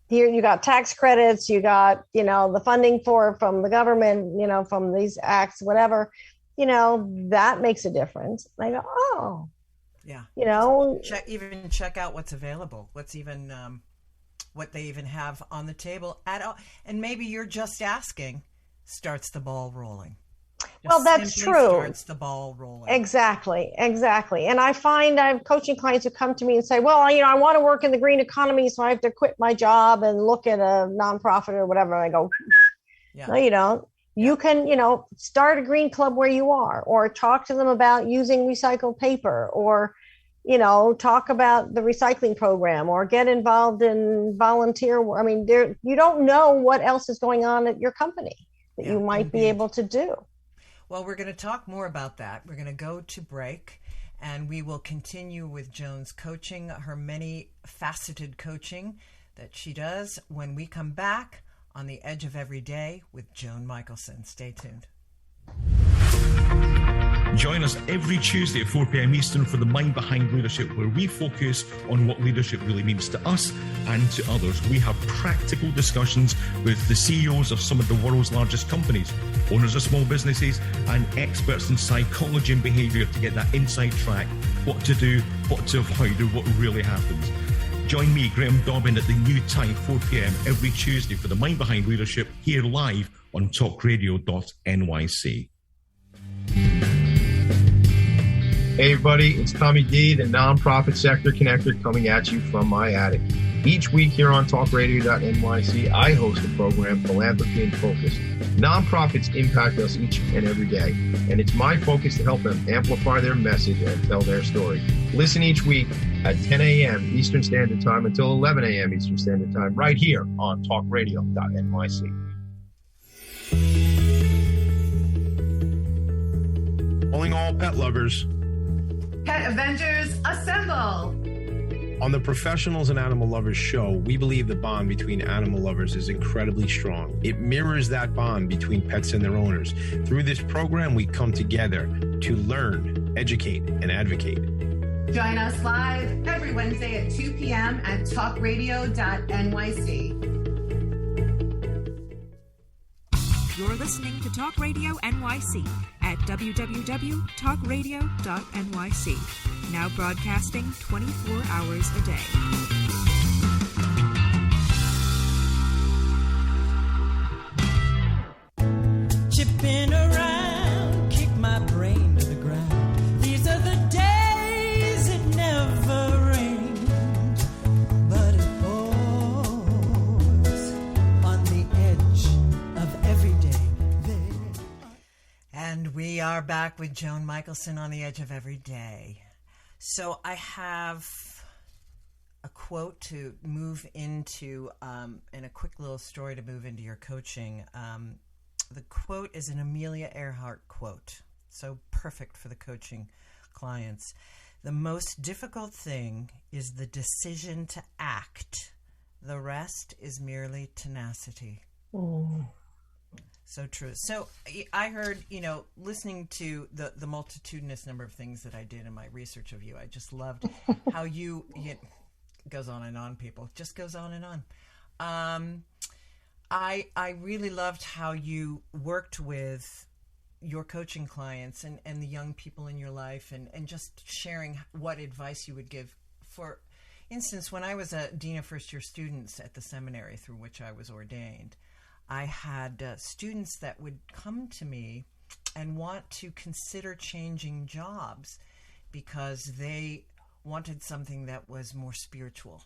Here you got tax credits, you got, the funding from the government, from these acts, whatever, that makes a difference. And I go, oh, yeah. Check out what's available. What's even, what they even have on the table at all. And maybe you're just asking starts the ball rolling. Well, that's true. Starts the ball rolling. Exactly. And I find I have coaching clients who come to me and say, well, I want to work in the green economy, so I have to quit my job and look at a nonprofit or whatever. And I go, no, you don't. You can, start a green club where you are, or talk to them about using recycled paper, or talk about the recycling program, or get involved in volunteer. I mean, you don't know what else is going on at your company that you might be able to do. Well, we're going to talk more about that. We're going to go to break, and we will continue with Joan's coaching, her many faceted coaching that she does when we come back on The Edge of Every Day with Joan Michelson. Stay tuned. Join us every Tuesday at 4 p.m. Eastern for The Mind Behind Leadership, where we focus on what leadership really means to us and to others. We have practical discussions with the CEOs of some of the world's largest companies, owners of small businesses, and experts in psychology and behavior to get that inside track, what to do, what to avoid, and what really happens. Join me, Graham Dobbin, at the new time, 4 p.m. every Tuesday for the Mind Behind Leadership here live on talkradio.nyc. Hey everybody, it's Tommy D, the Nonprofit Sector Connector, coming at you from my attic. Each week here on talkradio.nyc, I host the program Philanthropy in Focus. Nonprofits impact us each and every day, and it's my focus to help them amplify their message and tell their story. Listen each week at 10 a.m. Eastern Standard Time until 11 a.m. Eastern Standard Time, right here on talkradio.nyc. Calling all pet lovers. Pet Avengers, assemble! On the Professionals and Animal Lovers show, we believe the bond between animal lovers is incredibly strong. It mirrors that bond between pets and their owners. Through this program, we come together to learn, educate, and advocate. Join us live every Wednesday at 2 p.m. at talkradio.nyc. You're listening to Talk Radio NYC at www.talkradio.nyc. Now broadcasting 24 hours a day. Chipping around, kick my brain to the ground. These are the days it never rained, but it pours on the edge of every day. And we are back with Joan Michelson on the edge of every day. So I have a quote to move into, and a quick little story to move into your coaching. The quote is an Amelia Earhart quote, so perfect for the coaching clients. The most difficult thing is the decision to act. The rest is merely tenacity. Mm. So true. So I heard, listening to the multitudinous number of things that I did in my research of you, I just loved how it goes on and on, people. It just goes on and on. I really loved how you worked with your coaching clients and the young people in your life and just sharing what advice you would give. For instance, when I was a dean of first-year students at the seminary through which I was ordained, I had students that would come to me and want to consider changing jobs because they wanted something that was more spiritual.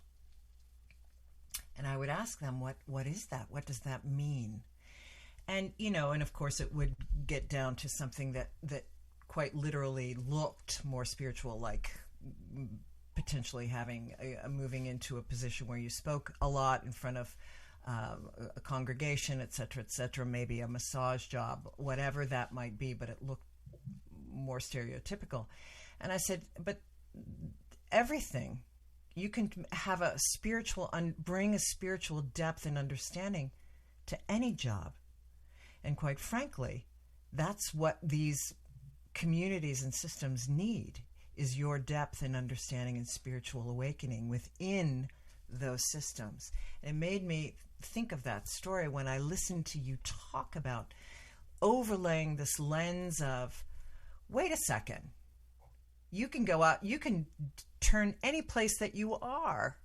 And I would ask them, what is that? What does that mean? And, and of course it would get down to something that quite literally looked more spiritual, like potentially having moving into a position where you spoke a lot in front of a congregation, et cetera, maybe a massage job, whatever that might be, but it looked more stereotypical. And I said, but everything, you can have a spiritual, bring a spiritual depth and understanding to any job. And quite frankly, that's what these communities and systems need, is your depth and understanding and spiritual awakening within those systems. And it made me think of that story when I listened to you talk about overlaying this lens of, wait a second, you can go out, you can turn any place that you are.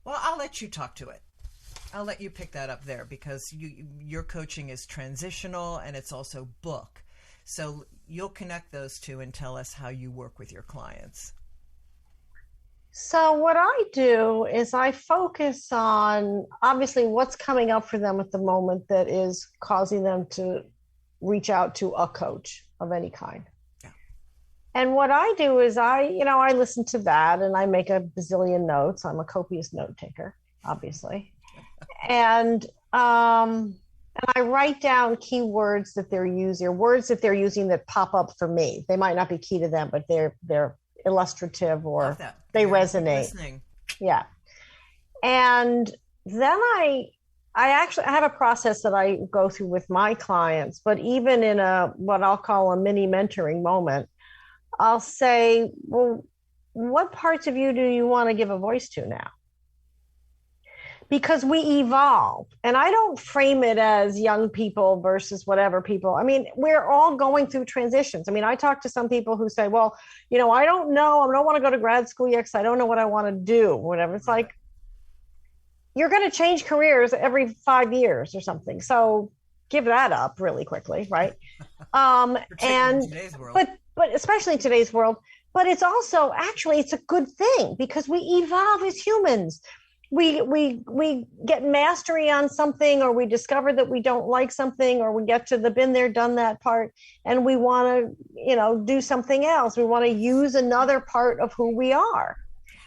Well, I'll let you talk to it. I'll let you pick that up there because your coaching is transitional and it's also book. So you'll connect those two and tell us how you work with your clients. So what I do is I focus on obviously what's coming up for them at the moment that is causing them to reach out to a coach of any kind. Yeah. And what I do is I listen to that and I make a bazillion notes. I'm a copious note taker, obviously. And I write down keywords that they're using, or words that they're using that pop up for me. They might not be key to them, but they're illustrative or they resonate. Listening. Yeah. And then I have a process that I go through with my clients, but even in what I'll call a mini mentoring moment, I'll say, well, what parts of you do you want to give a voice to now? Because we evolve. And I don't frame it as young people versus whatever people. I mean, we're all going through transitions. I mean, I talk to some people who say, well, I don't know. I don't want to go to grad school yet because I don't know what I want to do, whatever. It's like, you're going to change careers every 5 years or something. So give that up really quickly, right? And in today's world. But especially in today's world. But it's also actually it's a good thing because we evolve as humans. We get mastery on something, or we discover that we don't like something, or we get to the been there, done that part, and we want to, do something else. We want to use another part of who we are.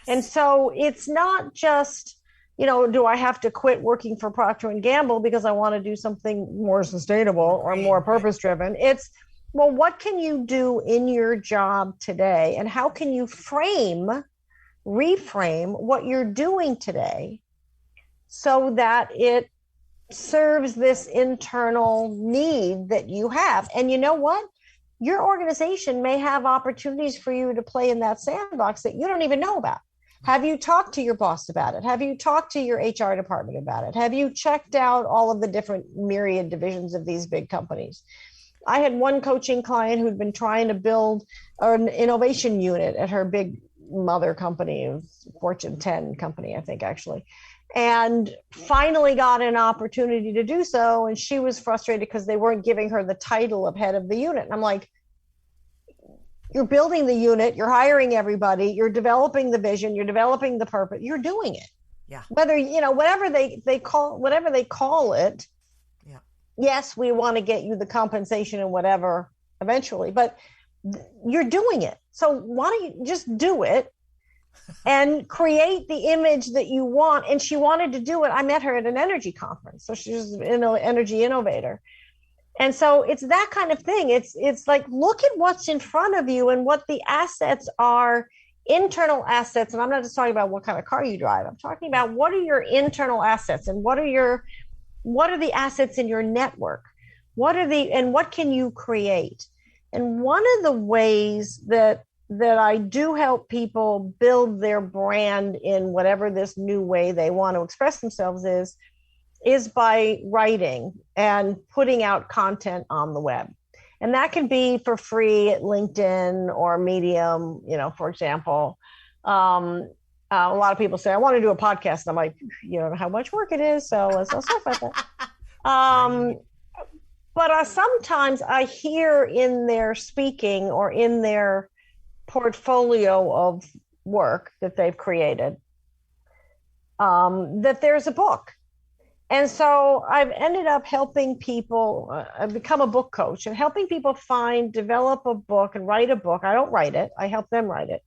And so it's not just, do I have to quit working for Procter & Gamble because I want to do something more sustainable or more purpose-driven? It's, well, what can you do in your job today? And how can you reframe what you're doing today so that it serves this internal need that you have? And you know what? Your organization may have opportunities for you to play in that sandbox that you don't even know about. Have you talked to your boss about it? Have you talked to your HR department about it? Have you checked out all of the different myriad divisions of these big companies? I had one coaching client who'd been trying to build an innovation unit at her big mother company, Fortune 10 company, I think, actually, and finally got an opportunity to do so. And she was frustrated because they weren't giving her the title of head of the unit. And I'm like, you're building the unit, you're hiring everybody, you're developing the vision, you're developing the purpose, you're doing it. Yeah. Whether, whatever they call it. Yeah. Yes, we want to get you the compensation and whatever eventually, but you're doing it. So why don't you just do it and create the image that you want? And she wanted to do it. I met her at an energy conference. So she's an energy innovator. And so it's that kind of thing. It's like, look at what's in front of you and what the assets are, internal assets. And I'm not just talking about what kind of car you drive. I'm talking about what are your internal assets and what are the assets in your network? And what can you create? And one of the ways that I do help people build their brand in whatever this new way they want to express themselves is by writing and putting out content on the web. And that can be for free at LinkedIn or Medium, for example. A lot of people say, I want to do a podcast. And I'm like, you don't know how much work it is, so let's not talk about that. But sometimes I hear in their speaking or in their portfolio of work that they've created that there's a book. And so I've ended up helping people, I've become a book coach and helping people develop a book and write a book. I don't write it. I help them write it.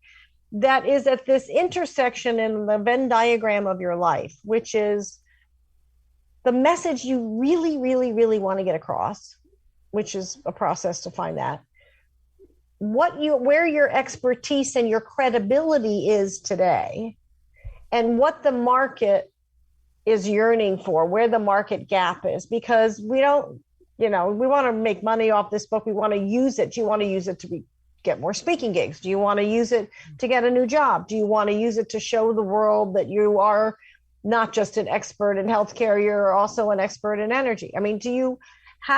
That is at this intersection in the Venn diagram of your life, which is the message you really, really, really want to get across, which is a process to find that. Where your expertise and your credibility is today, and what the market is yearning for, where the market gap is, because we don't, we want to make money off this book. We want to use it. Do you want to use it to get more speaking gigs? Do you want to use it to get a new job? Do you want to use it to show the world that you are not just an expert in healthcare, you're also an expert in energy? I mean,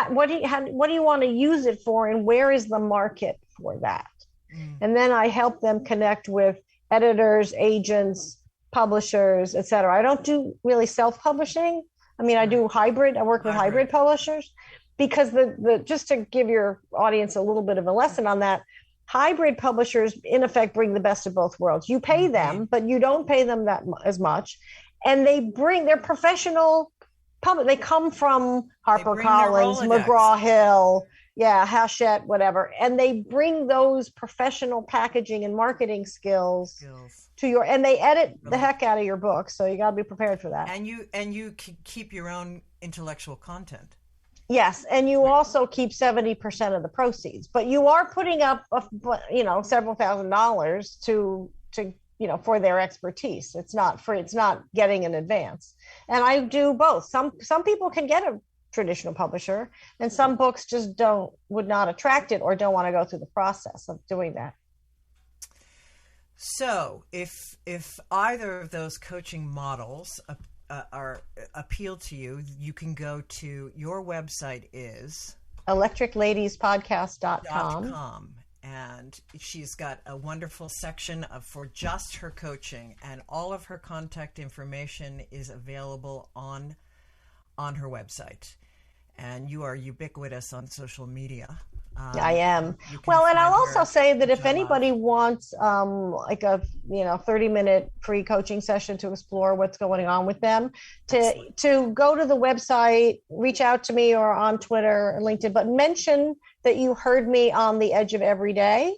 what do you want to use it for, and where is the market for that? And then I help them connect with editors, agents, publishers, etc. I don't do really self-publishing. I mean, I do hybrid. I work with hybrid publishers because just to give your audience a little bit of a lesson on that, hybrid publishers in effect bring the best of both worlds. You pay them, but you don't pay them as much. And they're professional public. They come from HarperCollins, McGraw-Hill, Hachette, whatever. And they bring those professional packaging and marketing skills to and they edit the heck out of your book. So you got to be prepared for that. And you keep your own intellectual content. Yes. And you also keep 70% of the proceeds, but you are putting up, several $1,000s to for their expertise. It's not free. It's not getting an advance. And I do both. Some people can get a traditional publisher, and some books just would not attract it or don't want to go through the process of doing that. So if either of those coaching models appeal to you, you can go to your website is electricladiespodcast.com. and she's got a wonderful section for just her coaching, and all of her contact information is available on her website. And you are ubiquitous on social media. I am. Well, and I'll also say that if anybody wants like a 30-minute free coaching session to explore what's going on with them, to go to the website, reach out to me or on Twitter or LinkedIn, but mention that you heard me on The Edge of Every Day,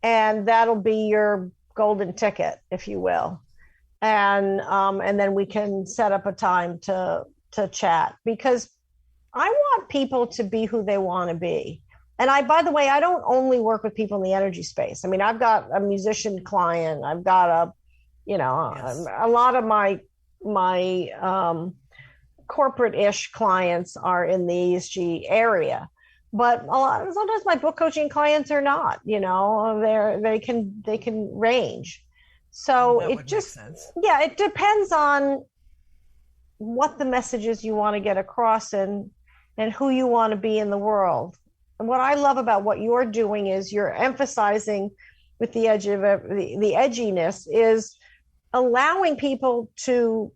and that'll be your golden ticket, if you will. And then we can set up a time to chat, because I want people to be who they want to be. And by the way, I don't only work with people in the energy space. I mean, I've got a musician client. I've got a lot of my corporate-ish clients are in the ESG area, but sometimes my book coaching clients are not. They can range. So it just it depends on what the messages you want to get across and who you want to be in the world. And what I love about what you're doing is you're emphasizing with the edge of the edginess is allowing people to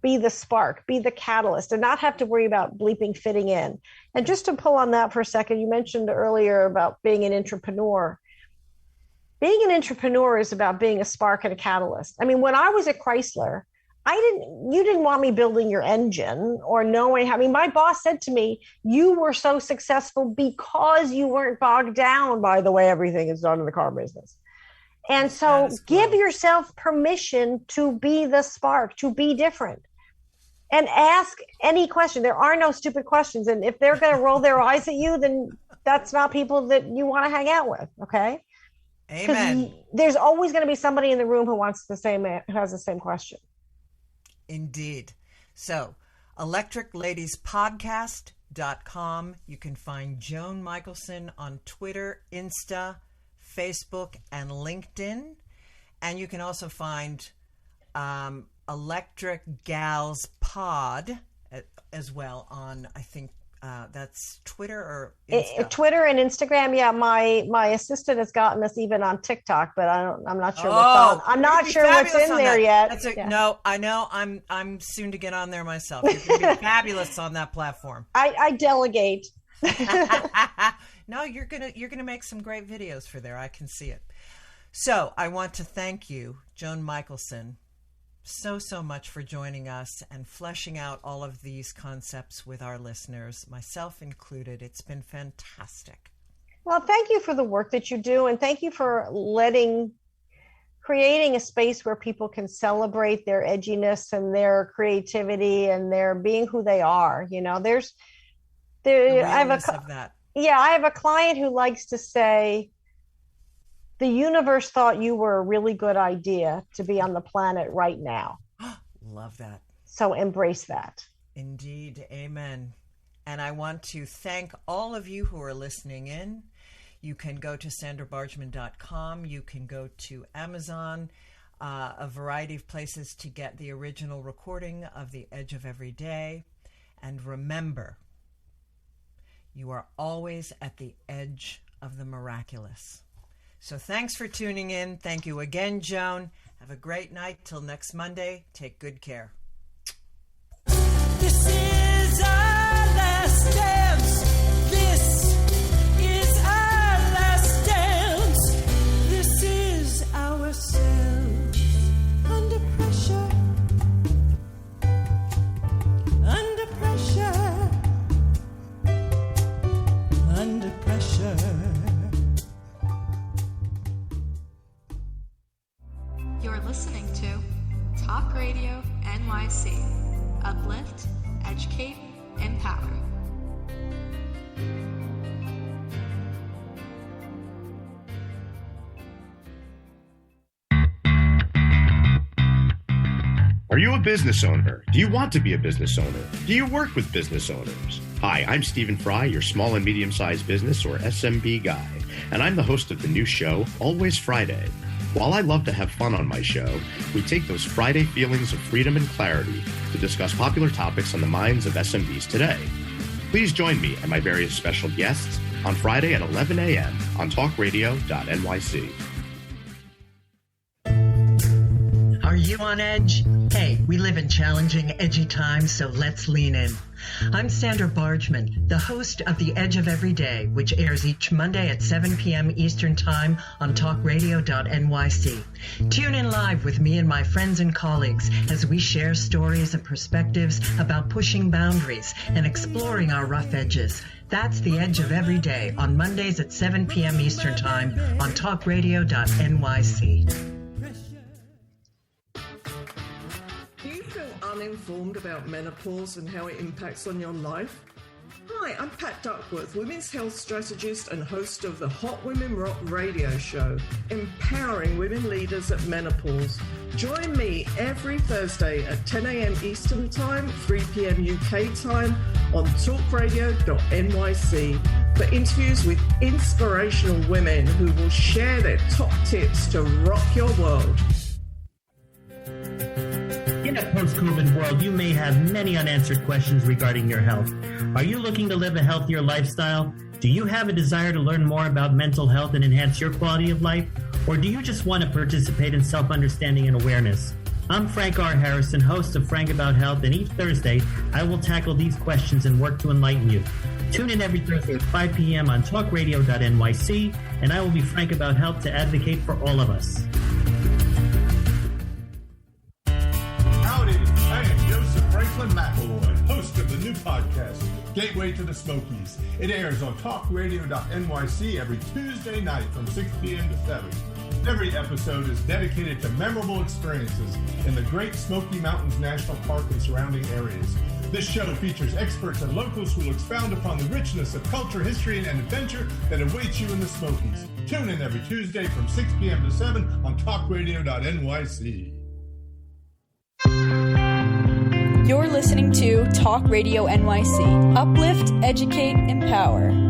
be the spark, be the catalyst, and not have to worry about bleeping fitting in. And just to pull on that for a second, you mentioned earlier about being an entrepreneur. Being an entrepreneur is about being a spark and a catalyst. I mean, when I was at Chrysler, you didn't want me building your engine or knowing how. I mean, my boss said to me, you were so successful because you weren't bogged down by the way everything is done in the car business. And so give yourself permission to be the spark, to be different, and ask any question. There are no stupid questions. And if they're going to roll their eyes at you, then that's not people that you want to hang out with. Okay. Amen. There's always going to be somebody in the room who has the same question. Indeed. So, electricladiespodcast.com. You can find Joan Michelson on Twitter, Insta, Facebook, and LinkedIn. And you can also find Electric Gals Pod as well on, I think, that's Twitter or Insta? Twitter and Instagram. Yeah, my assistant has gotten us even on TikTok, but I'm not sure. I'm not sure what's in there yet. No, I know. I'm soon to get on there myself. You're going to be fabulous on that platform. I delegate. No, you're gonna make some great videos for there. I can see it. So I want to thank you, Joan Michelson, so much for joining us and fleshing out all of these concepts with our listeners, myself included. It's been fantastic. Well, thank you for the work that you do, and thank you for creating a space where people can celebrate their edginess and their creativity and their being who they are. I have a client who likes to say, the universe thought you were a really good idea to be on the planet right now. Love that. So embrace that. Indeed. Amen. And I want to thank all of you who are listening in. You can go to sandrabargman.com. You can go to Amazon, a variety of places to get the original recording of The Edge of Every Day. And remember, you are always at the edge of the miraculous. So thanks for tuning in. Thank you again, Joan. Have a great night. Till next Monday. Take good care. This is our last dance. This is our last dance. This is ourselves under pressure. Under pressure. Under pressure. You're listening to Talk Radio NYC. Uplift, educate, empower. Are you a business owner? Do you want to be a business owner? Do you work with business owners? Hi, I'm Stephen Fry, your small and medium-sized business or SMB guy, and I'm the host of the new show, Always Friday. While I love to have fun on my show, we take those Friday feelings of freedom and clarity to discuss popular topics on the minds of SMBs today. Please join me and my various special guests on Friday at 11 a.m. on talkradio.nyc. Are you on edge? Hey, we live in challenging, edgy times, so let's lean in. I'm Sandra Bargeman, the host of The Edge of Every Day, which airs each Monday at 7 p.m. Eastern Time on talkradio.nyc. Tune in live with me and my friends and colleagues as we share stories and perspectives about pushing boundaries and exploring our rough edges. That's The Edge of Every Day on Mondays at 7 p.m. Eastern Time on talkradio.nyc. Uninformed about menopause and how it impacts on your life? Hi, I'm Pat Duckworth, women's health strategist and host of the Hot Women Rock radio show, empowering women leaders at menopause. Join me every Thursday at 10 a.m. Eastern Time, 3 p.m. UK time on talkradio.nyc for interviews with inspirational women who will share their top tips to rock your world. In a post-COVID world, you may have many unanswered questions regarding your health. Are you looking to live a healthier lifestyle? Do you have a desire to learn more about mental health and enhance your quality of life? Or do you just want to participate in self-understanding and awareness? I'm Frank R. Harrison, host of Frank About Health, and each Thursday, I will tackle these questions and work to enlighten you. Tune in every Thursday at 5 p.m. on talkradio.nyc, and I will be Frank About Health to advocate for all of us. McElroy, host of the new podcast, Gateway to the Smokies. It airs on talkradio.nyc every Tuesday night from 6 p.m. to 7. Every episode is dedicated to memorable experiences in the Great Smoky Mountains National Park and surrounding areas. This show features experts and locals who will expound upon the richness of culture, history, and adventure that awaits you in the Smokies. Tune in every Tuesday from 6 p.m. to 7 on talkradio.nyc. You're listening to Talk Radio NYC. Uplift, educate, empower.